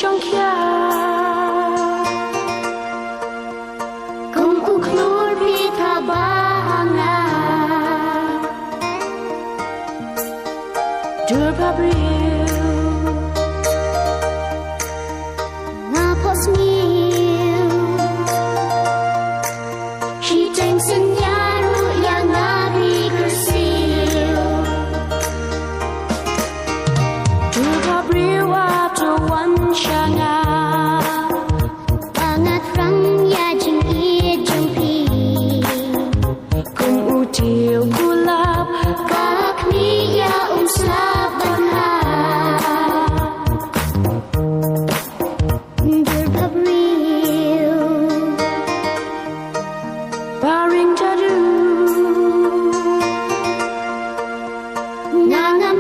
Trong kia cùng u khluor pi tha banga Dear Bhabriew nga pos miu She teng senyaru yang nabi kersiu Dear Bhabriew atau wan shanga Bangat rang ya jing ia jumpi Kung util gulab Kak ni ya slap banha Dear Bhabriew Baring jadu Nangam